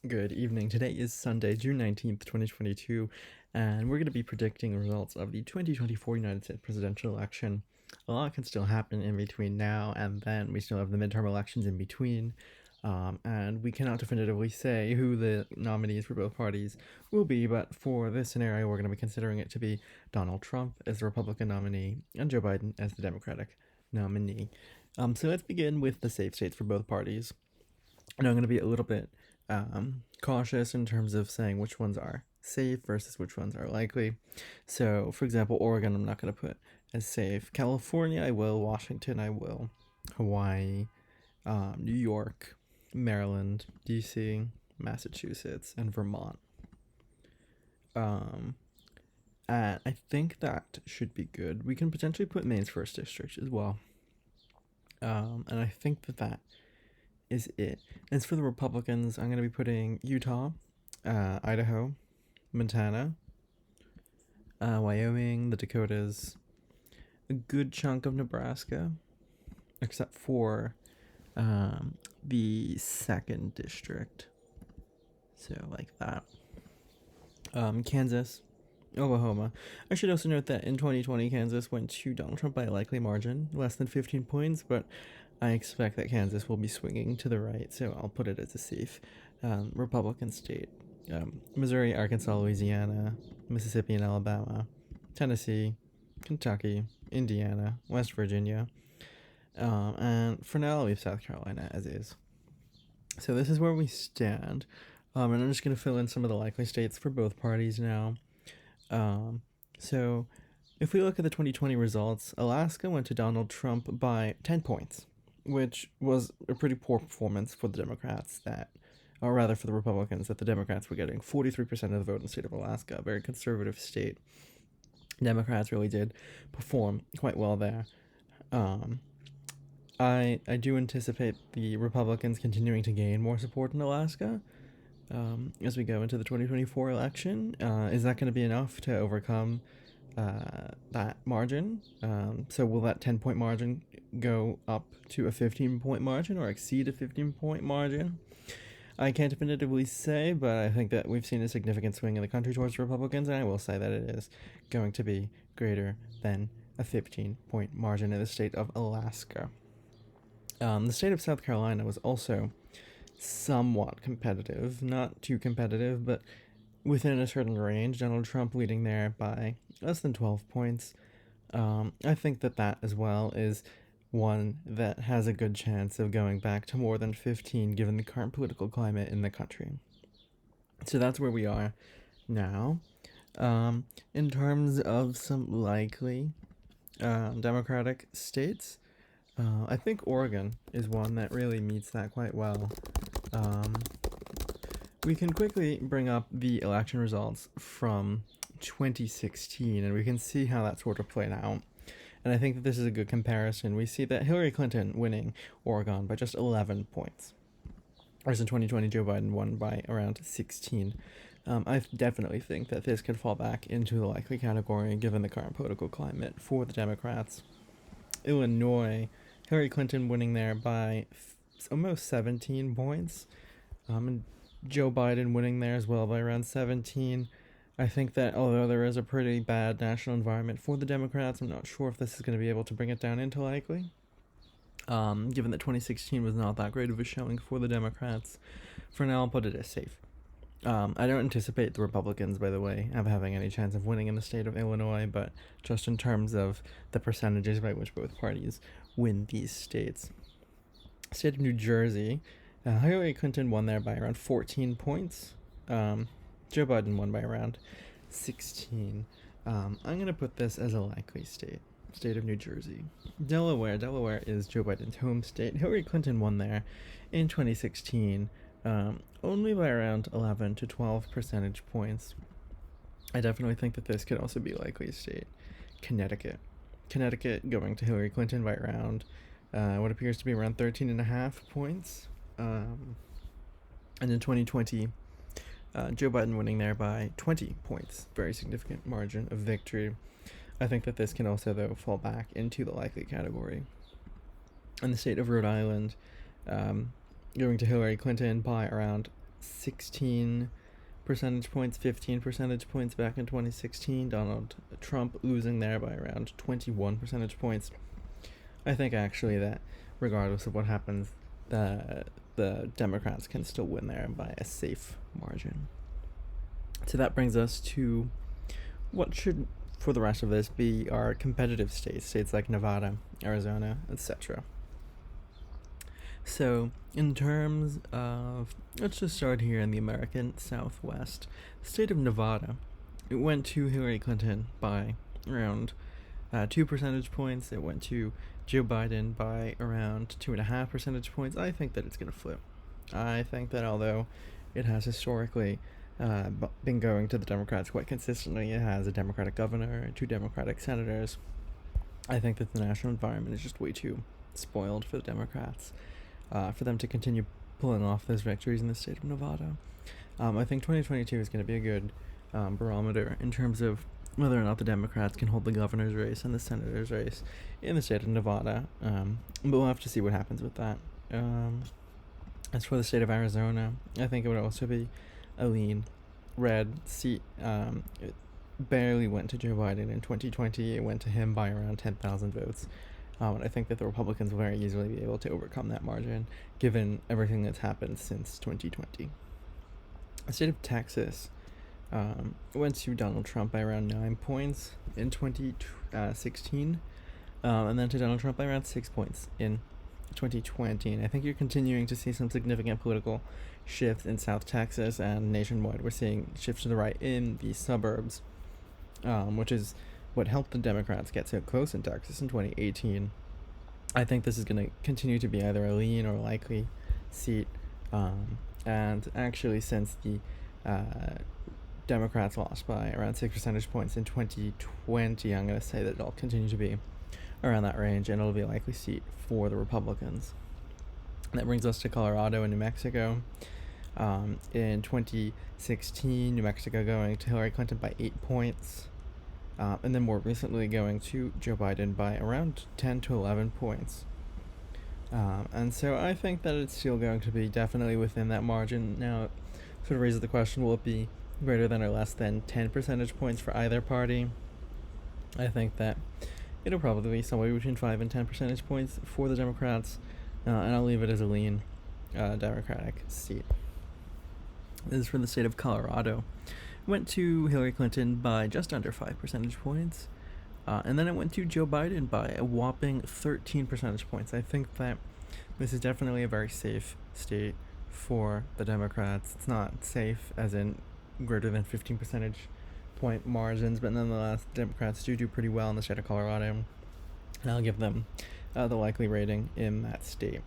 Good evening. Today is Sunday, June 19th, 2022, and we're going to be predicting results of the 2024 United States presidential election. A lot can still happen in between now and then. We still have the midterm elections in between, and we cannot definitively say who the nominees for both parties will be, but for this scenario, we're going to be considering it to be Donald Trump as the Republican nominee and Joe Biden as the Democratic nominee. So let's begin with the safe states for both parties. And I'm going to be a little bit cautious in terms of saying which ones are safe versus which ones are likely. So, for example, Oregon, I'm not going to put as safe. California, I will. Washington, I will. Hawaii, New York, Maryland, DC, Massachusetts, and Vermont. And I think that should be good. We can potentially put Maine's first district as well. And I think that is it. As for the Republicans, I'm going to be putting Utah, Idaho, Montana, Wyoming, the Dakotas, a good chunk of Nebraska, except for the second district. So, like that. Kansas, Oklahoma. I should also note that in 2020, Kansas went to Donald Trump by a likely margin, less than 15 points, but I expect that Kansas will be swinging to the right, so I'll put it as a safe Republican state. Missouri, Arkansas, Louisiana, Mississippi and Alabama, Tennessee, Kentucky, Indiana, West Virginia, and for now I'll leave South Carolina as is. So this is where we stand, and I'm just going to fill in some of the likely states for both parties now. So if we look at the 2020 results, Alaska went to Donald Trump by 10 points, which was a pretty poor performance for the Democrats or rather for the Republicans, that the Democrats were getting 43% of the vote in the state of Alaska, a very conservative state. Democrats really did perform quite well there. I do anticipate the Republicans continuing to gain more support in Alaska as we go into the 2024 election. Is that going to be enough to overcome that margin? So will that 10-point margin go up to a 15-point margin or exceed a 15-point margin? I can't definitively say, but I think that we've seen a significant swing in the country towards Republicans, and I will say that it is going to be greater than a 15-point margin in the state of Alaska. The state of South Carolina was also somewhat competitive, not too competitive, but within a certain range. Donald Trump leading there by less than 12 points. I think that as well is one that has a good chance of going back to more than 15 given the current political climate in the country. So that's where we are now. In terms of some likely Democratic states, I think Oregon is one that really meets that quite well. We can quickly bring up the election results from 2016, and we can see how that sort of played out. And I think that this is a good comparison. We see that Hillary Clinton winning Oregon by just 11 points. Whereas in 2020, Joe Biden won by around 16. I definitely think that this could fall back into the likely category given the current political climate for the Democrats. Illinois, Hillary Clinton winning there by almost 17 points. And Joe Biden winning there as well by around 17. I think that although there is a pretty bad national environment for the Democrats, I'm not sure if this is going to be able to bring it down into likely. Given that 2016 was not that great of a showing for the Democrats. For now, I'll put it as safe. I don't anticipate the Republicans, by the way, having any chance of winning in the state of Illinois, but just in terms of the percentages by which both parties win these states. State of New Jersey, Hillary Clinton won there by around 14 points. Joe Biden won by around 16. I'm going to put this as a likely state of New Jersey. Delaware is Joe Biden's home state. Hillary Clinton won there in 2016, only by around 11 to 12 percentage points. I definitely think that this could also be a likely state. Connecticut going to Hillary Clinton by around what appears to be around 13.5 points. And in 2020, Joe Biden winning there by 20 points. Very significant margin of victory. I think that this can also, though, fall back into the likely category. In the state of Rhode Island, going to Hillary Clinton by around 16 percentage points, 15 percentage points back in 2016. Donald Trump losing there by around 21 percentage points. I think actually that regardless of what happens, the Democrats can still win there by a safe margin. So that brings us to what should, for the rest of this, be our competitive states like Nevada, Arizona, etc. So, in terms of, let's just start here in the American Southwest. The state of Nevada, it went to Hillary Clinton by around 2 percentage points. It went to Joe Biden by around 2.5 percentage points. I think that it's going to flip. I think that although it has historically been going to the Democrats quite consistently, it has a Democratic governor, 2 Democratic senators. I think that the national environment is just way too spoiled for the Democrats. For them to continue pulling off those victories in the state of Nevada. I think 2022 is going to be a good barometer in terms of whether or not the Democrats can hold the governor's race and the senator's race in the state of Nevada. But we'll have to see what happens with that. As for the state of Arizona, I think it would also be a lean red seat. It barely went to Joe Biden in 2020. It went to him by around 10,000 votes. And I think that the Republicans will very easily be able to overcome that margin, given everything that's happened since 2020. The state of Texas went to Donald Trump by around 9 points in 2016, and then to Donald Trump by around 6 points in 2020. And I think you're continuing to see some significant political shifts in South Texas and nationwide. We're seeing shifts to the right in the suburbs, which is what helped the Democrats get so close in Texas in 2018. I think this is going to continue to be either a lean or likely seat. And actually, since the Democrats lost by around 6 percentage points in 2020, I'm going to say that it'll continue to be around that range, and it'll be a likely seat for the Republicans. That brings us to Colorado and New Mexico. In 2016, New Mexico going to Hillary Clinton by 8 points. And then more recently going to Joe Biden by around 10 to 11 points. And so I think that it's still going to be definitely within that margin. Now, it sort of raises the question, will it be greater than or less than 10 percentage points for either party? I think that it'll probably be somewhere between 5 and 10 percentage points for the Democrats, and I'll leave it as a lean Democratic seat. This is for the state of Colorado. Went to Hillary Clinton by just under 5 percentage points, and then it went to Joe Biden by a whopping 13 percentage points. I think that this is definitely a very safe state for the Democrats. It's not safe as in greater than 15 percentage point margins, but nonetheless, the Democrats do pretty well in the state of Colorado, and I'll give them the likely rating in that state.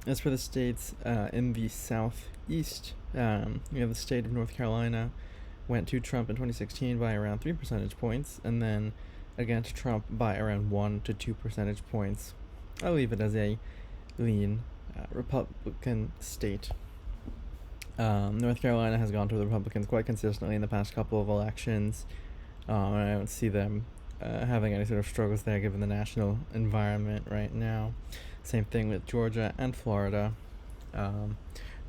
As for the states in the southeast, we have the state of North Carolina. Went to Trump in 2016 by around 3 percentage points, and then again to Trump by around 1 to 2 percentage points. I'll leave it as a lean Republican state. North Carolina has gone to the Republicans quite consistently in the past couple of elections, and I don't see them having any sort of struggles there given the national environment right now. Same thing with Georgia and Florida.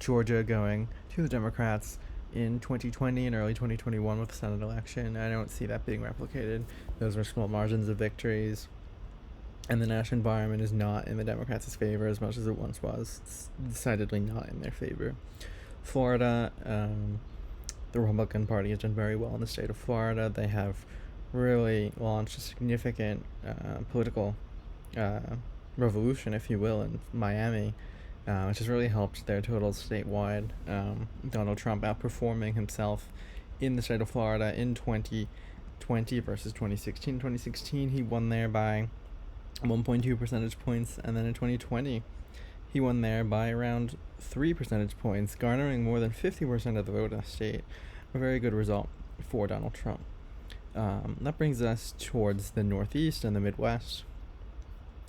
Georgia going to the Democrats in 2020 and early 2021 with the Senate election. I don't see that being replicated. Those were small margins of victories, and the national environment is not in the Democrats' favor as much as it once was. It's decidedly not in their favor. Florida, the Republican Party has done very well in the state of Florida. They have really launched a significant political revolution, if you will, in Miami, which has really helped their totals statewide. Donald Trump outperforming himself in the state of Florida in 2020 versus 2016. 2016, he won there by 1.2 percentage points, and then in 2020, he won there by around 3 percentage points, garnering more than 50% of the vote in the state. A very good result for Donald Trump. That brings us towards the Northeast and the Midwest.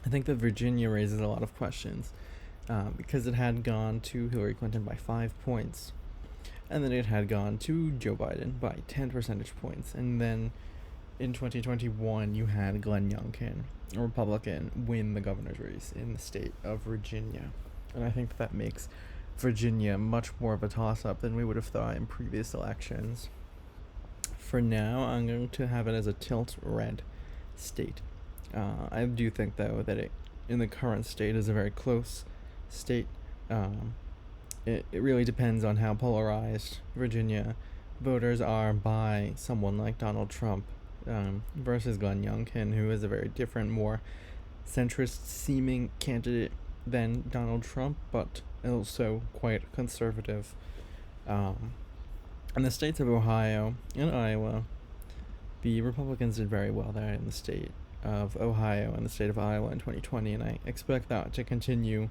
I think that Virginia raises a lot of questions. Because it had gone to Hillary Clinton by 5 points, and then it had gone to Joe Biden by 10 percentage points, and then in 2021 you had Glenn Youngkin, a Republican, win the governor's race in the state of Virginia, and I think that makes Virginia much more of a toss-up than we would have thought in previous elections. For now, I'm going to have it as a tilt red state. I do think, though, that it, in the current state, is a very close state. It really depends on how polarized Virginia voters are by someone like Donald Trump versus Glenn Youngkin, who is a very different, more centrist-seeming candidate than Donald Trump, but also quite conservative. In the states of Ohio and Iowa, the Republicans did very well there in the state of Ohio and the state of Iowa in 2020, and I expect that to continue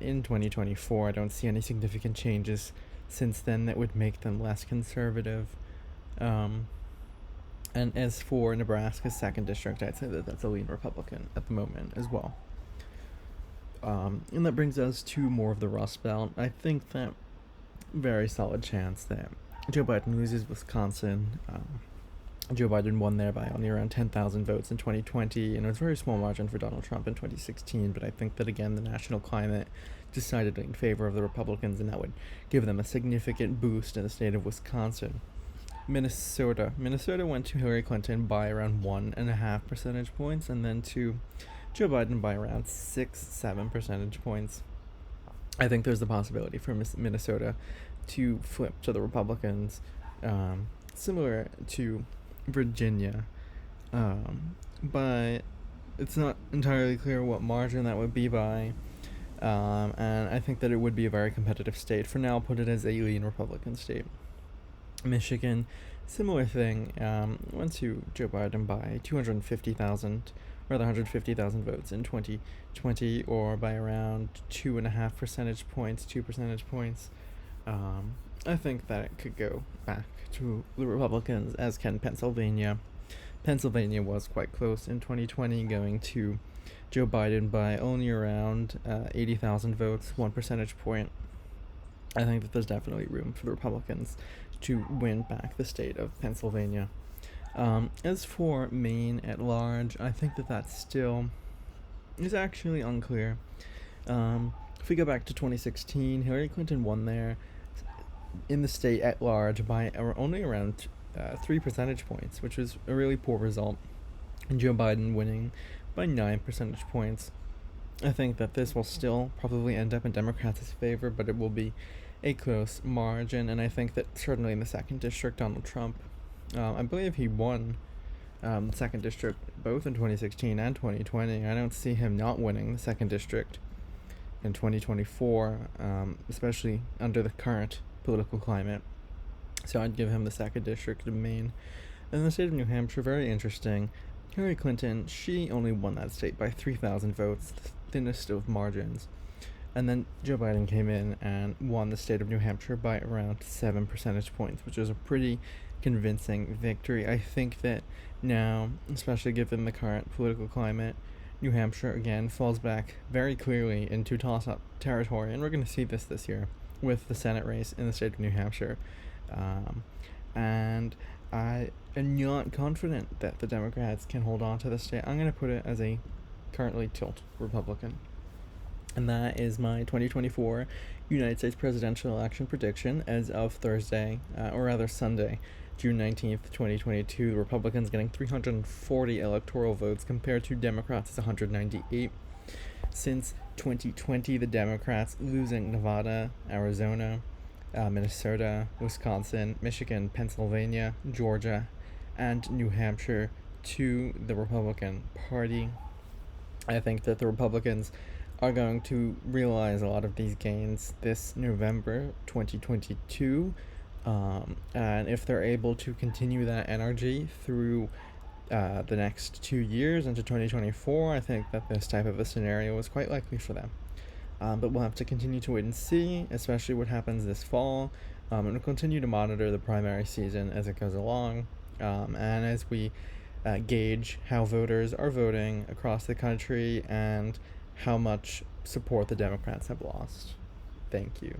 in 2024. I don't see any significant changes since then that would make them less conservative. And as for Nebraska's 2nd district, I'd say that that's a lean Republican at the moment as well. And that brings us to more of the Rust Belt. I think that very solid chance that Joe Biden loses Wisconsin. Joe Biden won there by only around 10,000 votes in 2020, and it was a very small margin for Donald Trump in 2016, but I think that, again, the national climate decided in favor of the Republicans, and that would give them a significant boost in the state of Wisconsin. Minnesota went to Hillary Clinton by around 1.5 percentage points, and then to Joe Biden by around 6-7 percentage points. I think there's the possibility for Minnesota to flip to the Republicans, similar to Virginia, but it's not entirely clear what margin that would be by, and I think that it would be a very competitive state. For now, I'll put it as a lean Republican state. Michigan, similar thing, went to Joe Biden by 150,000 votes in 2020, or by around 2.5 percentage points, 2 percentage points. I think that it could go back to the Republicans, as can Pennsylvania. Pennsylvania was quite close in 2020, going to Joe Biden by only around 80,000 votes, 1 percentage point. I think that there's definitely room for the Republicans to win back the state of Pennsylvania. As for Maine at large, I think that that still is actually unclear. If we go back to 2016, Hillary Clinton won there in the state at large by only around 3 percentage points, which was a really poor result, and Joe Biden winning by 9 percentage points. I think that this will still probably end up in Democrats' favor, but it will be a close margin, and I think that certainly in the 2nd district, Donald Trump, I believe he won the 2nd district both in 2016 and 2020. I don't see him not winning the 2nd district in 2024, especially under the current political climate. So I'd give him the 2nd district in Maine. And the state of New Hampshire, very interesting. Hillary Clinton, she only won that state by 3,000 votes, the thinnest of margins. And then Joe Biden came in and won the state of New Hampshire by around 7 percentage points, which is a pretty convincing victory. I think that now, especially given the current political climate, New Hampshire again falls back very clearly into toss-up territory, and we're going to see this year with the Senate race in the state of New Hampshire. And I am not confident that the Democrats can hold on to the state. I'm going to put it as a currently tilt Republican. And that is my 2024 United States presidential election prediction as of Thursday, or rather Sunday, June 19th, 2022. The Republicans getting 340 electoral votes compared to Democrats' 198. Since 2020, the Democrats losing Nevada, Arizona, Minnesota, Wisconsin, Michigan, Pennsylvania, Georgia, and New Hampshire to the Republican Party. I think that the Republicans are going to realize a lot of these gains this November 2022, and if they're able to continue that energy through the next 2 years into 2024, I think that this type of a scenario is quite likely for them. But we'll have to continue to wait and see, especially what happens this fall, and we'll continue to monitor the primary season as it goes along, and as we gauge how voters are voting across the country and how much support the Democrats have lost. Thank you.